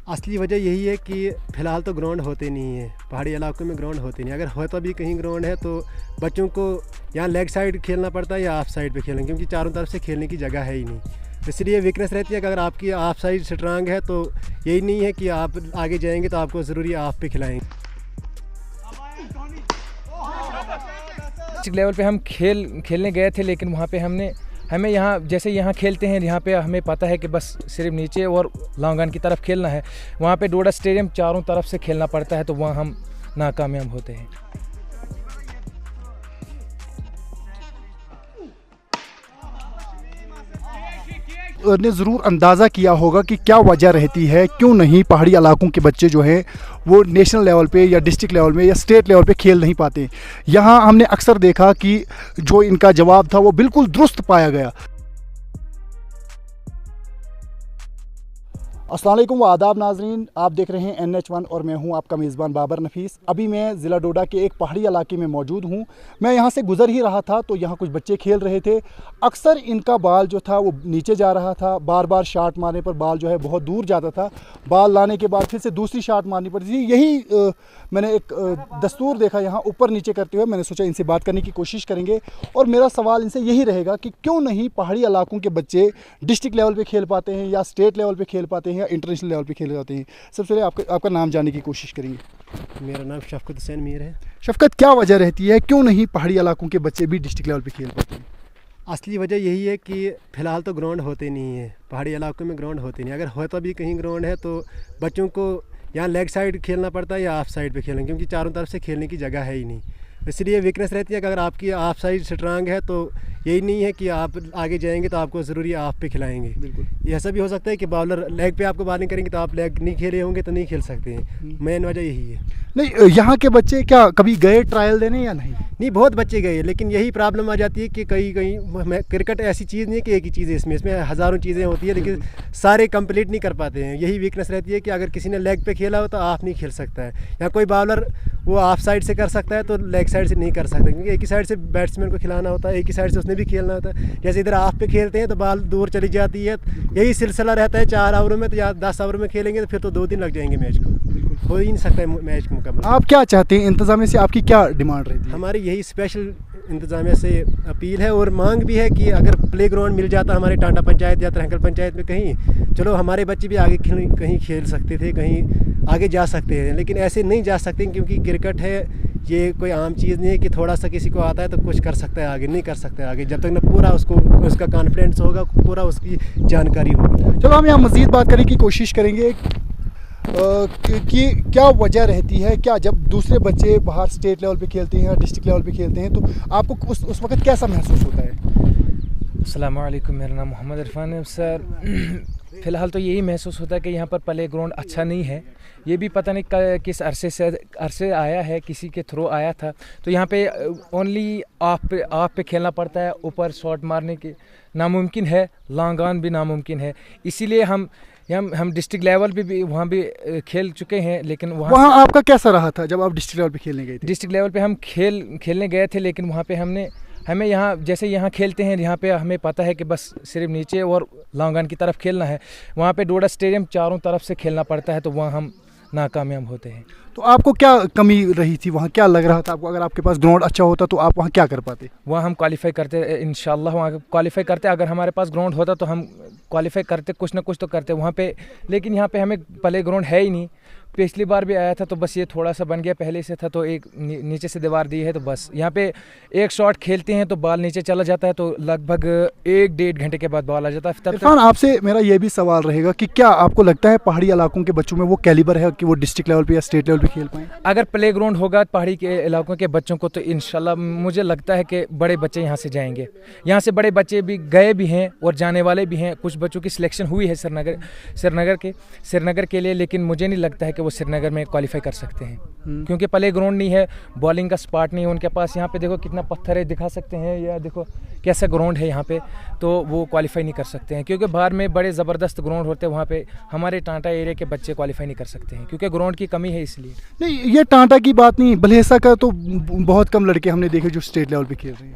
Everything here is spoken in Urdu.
اصلی وجہ یہی ہے کہ فی الحال تو گراؤنڈ ہوتے نہیں ہیں، پہاڑی علاقوں میں گراؤنڈ ہوتے نہیں. اگر ہوتا بھی کہیں گراؤنڈ ہے تو بچوں کو یہاں لیگ سائڈ کھیلنا پڑتا ہے یا آف سائڈ پہ کھیلنا، کیونکہ چاروں طرف سے کھیلنے کی جگہ ہے ہی نہیں. اس لیے ویکنیس رہتی ہے کہ اگر آپ کی آف سائڈ اسٹرانگ ہے تو یہی نہیں ہے کہ آپ آگے جائیں گے تو آپ کو ضروری آف پہ کھلائیں گے. ڈسٹرکٹ لیول پہ ہم کھیلنے گئے تھے، لیکن وہاں پہ ہمیں یہاں جیسے یہاں کھیلتے ہیں، یہاں پہ ہمیں پتہ ہے کہ بس صرف نیچے اور لانگان کی طرف کھیلنا ہے. وہاں پہ ڈوڈا اسٹیڈیم چاروں طرف سے کھیلنا پڑتا ہے، تو وہاں ہم ناکامیاب ہوتے ہیں. نے ضرور اندازہ کیا ہوگا کہ کیا وجہ رہتی ہے کیوں نہیں پہاڑی علاقوں کے بچے جو ہیں وہ نیشنل لیول پہ یا ڈسٹرکٹ لیول میں یا اسٹیٹ لیول پہ کھیل نہیں پاتے. یہاں ہم نے اکثر دیکھا کہ جو ان کا جواب تھا وہ بالکل درست پایا گیا. السلام علیکم و آداب ناظرین، آپ دیکھ رہے ہیں NH1 اور میں ہوں آپ کا میزبان بابر نفیس. ابھی میں ضلع ڈوڈا کے ایک پہاڑی علاقے میں موجود ہوں. میں یہاں سے گزر ہی رہا تھا تو یہاں کچھ بچے کھیل رہے تھے. اکثر ان کا بال جو تھا وہ نیچے جا رہا تھا، بار بار شاٹ مارنے پر بال جو ہے بہت دور جاتا تھا. بال لانے کے بعد پھر سے دوسری شاٹ مارنی پڑتی تھی. یہی میں نے ایک دستور دیکھا یہاں اوپر نیچے کرتے ہوئے. میں نے سوچا ان سے بات کرنے کی کوشش کریں گے اور میرا سوال ان سے یہی رہے گا کہ کیوں نہیں پہاڑی علاقوں کے بچے ڈسٹرکٹ لیول پہ کھیل پاتے ہیں یا اسٹیٹ لیول پہ کھیل پاتے ہیں یا انٹرنیشنل لیول پہ کھیل جاتے ہیں. سب سے پہلے آپ کا نام جاننے کی کوشش کریں گے. میرا نام شفقت حسین میر ہے. شفقت، کیا وجہ رہتی ہے کیوں نہیں پہاڑی علاقوں کے بچے بھی ڈسٹرکٹ لیول پہ کھیل پاتے ہیں؟ اصلی وجہ یہی ہے کہ فی الحال تو گراؤنڈ ہوتے نہیں ہیں، پہاڑی علاقوں میں گراؤنڈ ہوتے نہیں. اگر ہوتا بھی کہیں گراؤنڈ ہے تو بچوں کو یہاں لیگ سائڈ کھیلنا پڑتا ہے یا آف سائڈ پہ کھیلنا، کیونکہ چاروں طرف سے کھیلنے کی جگہ ہے ہی نہیں. اس لیے ویکنیس رہتی ہے کہ اگر آپ کی آف سائڈ اسٹرانگ ہے تو یہی نہیں ہے کہ آپ آگے جائیں گے تو آپ کو ضروری آف پہ کھلائیں گے. بالکل ایسا بھی ہو سکتا ہے کہ باؤلر لیگ پہ آپ کو بالنگ کریں گے تو آپ لیگ نہیں کھیلے ہوں گے تو نہیں کھیل سکتے ہیں. مین وجہ یہی ہے. نہیں، یہاں کے بچے کیا کبھی گئے ٹرائل دینے یا نہیں؟ نہیں، بہت بچے گئے، لیکن یہی پرابلم آ جاتی ہے کہ کہیں کرکٹ ایسی چیز نہیں ہے کہ ایک ہی چیز ہے، اس میں ہزاروں چیزیں ہوتی ہیں لیکن سارے کمپلیٹ نہیں کر پاتے ہیں. یہی ویکنیس رہتی ہے کہ اگر کسی نے لیگ پہ کھیلا ہو تو آف نہیں کھیل سکتا ہے، یا کوئی باؤلر وہ آف سائڈ سے کر سکتا ہے تو لیگ سائڈ سے نہیں کر سکتا، کیونکہ ایک ہی سائڈ سے بیٹسمین کو کھلانا ہوتا ہے، ایک ہی سائڈ سے اس نے بھی کھیلنا ہوتا ہے. جیسے ادھر آف پہ کھیلتے ہیں تو بال دور چلی جاتی ہے. یہی سلسلہ رہتا ہے 4 اووروں میں، تو یا 10 اوور میں کھیلیں گے تو پھر تو 2 دن لگ جائیں گے میچ کو. ہو ہی نہیں سکتا ہے میچ مکمل. آپ کیا چاہتے ہیں انتظامیہ سے؟ آپ کی کیا ڈیمانڈ رہتی ہے؟ ہماری یہی اسپیشل انتظامیہ سے اپیل ہے اور مانگ بھی ہے کہ اگر پلے گراؤنڈ مل جاتا ہمارے ٹانڈا پنچایت یا ترہنکل پنچایت میں کہیں، چلو ہمارے بچے بھی آگے کہیں کھیل سکتے تھے، کہیں آگے جا سکتے ہیں. لیکن ایسے نہیں جا سکتے کیونکہ کرکٹ ہے، یہ کوئی عام چیز نہیں ہے کہ تھوڑا سا کسی کو آتا ہے تو کچھ کر سکتا ہے، آگے نہیں کر سکتا ہے. آگے جب تک نہ پورا اس کا کانفیڈنس ہوگا، پورا اس کی جانکاری ہوگی. چلو ہم یہاں مزید بات کرنے کی کوشش کریں گے کہ کیا وجہ رہتی ہے، کیا جب دوسرے بچے باہر اسٹیٹ لیول پہ کھیلتے ہیں یا ڈسٹرکٹ لیول پہ کھیلتے ہیں تو آپ کو اس وقت کیسا محسوس ہوتا ہے؟ السلام علیکم، میرا نام محمد عرفان ہے. سر، فی الحال تو یہی محسوس ہوتا ہے کہ یہاں پر پلے گراؤنڈ اچھا نہیں ہے. یہ بھی پتہ نہیں کس عرصے آیا ہے، کسی کے تھرو آیا تھا. تو یہاں پہ اونلی آف پہ کھیلنا پڑتا ہے. اوپر شاٹ مارنے کی ناممکن ہے، لانگ آن بھی ناممکن ہے. اسی لیے ہم ڈسٹرکٹ لیول پہ بھی وہاں بھی کھیل چکے ہیں، لیکن وہاں آپ کا کیسا رہا تھا جب آپ ڈسٹرکٹ لیول پہ کھیلنے گئے تھے؟ ڈسٹرکٹ لیول پہ ہم کھیلنے گئے تھے، لیکن وہاں پہ ہمیں یہاں جیسے یہاں کھیلتے ہیں، یہاں پہ ہمیں پتہ ہے کہ بس صرف نیچے اور لانگان کی طرف کھیلنا ہے. وہاں پہ ڈوڈا اسٹیڈیم چاروں طرف سے کھیلنا پڑتا ہے، تو وہاں ہم ناکامیاب ہوتے ہیں. تو آپ کو کیا کمی رہی تھی وہاں؟ کیا لگ رہا تھا آپ کو اگر آپ کے پاس گراؤنڈ اچھا ہوتا تو آپ وہاں کیا کر پاتے؟ وہاں ہم کوالیفائی کرتے انشاءاللہ، وہاں کوالیفائی کرتے. اگر ہمارے پاس گراؤنڈ ہوتا تو ہم کوالیفائی کرتے، کچھ نہ کچھ تو کرتے وہاں پہ. لیکن یہاں پہ ہمیں پلے گراؤنڈ ہے ہی نہیں. پچھلی بار بھی آیا تھا تو بس یہ تھوڑا سا بن گیا، پہلے سے تھا تو ایک نیچے سے دیوار دی ہے تو بس یہاں پہ ایک شاٹ کھیلتے ہیں تو بال نیچے چلا جاتا ہے تو لگ بھگ 1-1.5 گھنٹے کے بعد بال آ جاتا ہے. عرفان، آپ سے میرا یہ بھی سوال رہے گا کہ کیا آپ کو لگتا ہے پہاڑی علاقوں کے بچوں میں وہ کیلیبر ہے کہ وہ ڈسٹرکٹ لیول پہ یا اسٹیٹ لیول پہ کھیل پائیں؟ اگر پلے گراؤنڈ ہوگا پہاڑی کے علاقوں کے بچوں کو تو انشاءاللہ مجھے لگتا ہے کہ بڑے بچے یہاں سے جائیں گے. یہاں سے بڑے بچے بھی گئے بھی ہیں اور جانے والے بھی ہیں. کچھ بچوں کی سلیکشن ہوئی ہے سرینگر کے لیے، لیکن مجھے نہیں لگتا ہے کہ وہ سرینگر میں کوالیفائی کر سکتے ہیں کیونکہ پلے گراؤنڈ نہیں ہے، بالنگ کا سپاٹ نہیں ہے ان کے پاس. یہاں پہ دیکھو کتنا پتھر ہے، دکھا سکتے ہیں، یا دیکھو کیسا گراؤنڈ ہے یہاں پہ. تو وہ کوالیفائی نہیں کر سکتے ہیں کیونکہ باہر میں بڑے زبردست گراؤنڈ ہوتے ہیں. وہاں پہ ہمارے ٹانٹا ایریا کے بچے کوالیفائی نہیں کر سکتے ہیں کیونکہ گراؤنڈ کی کمی ہے. اس لیے نہیں، یہ ٹانٹا کی بات نہیں، بلہیسا کا تو بہت کم لڑکے ہم نے دیکھے جو اسٹیٹ لیول پہ کھیل رہے ہیں.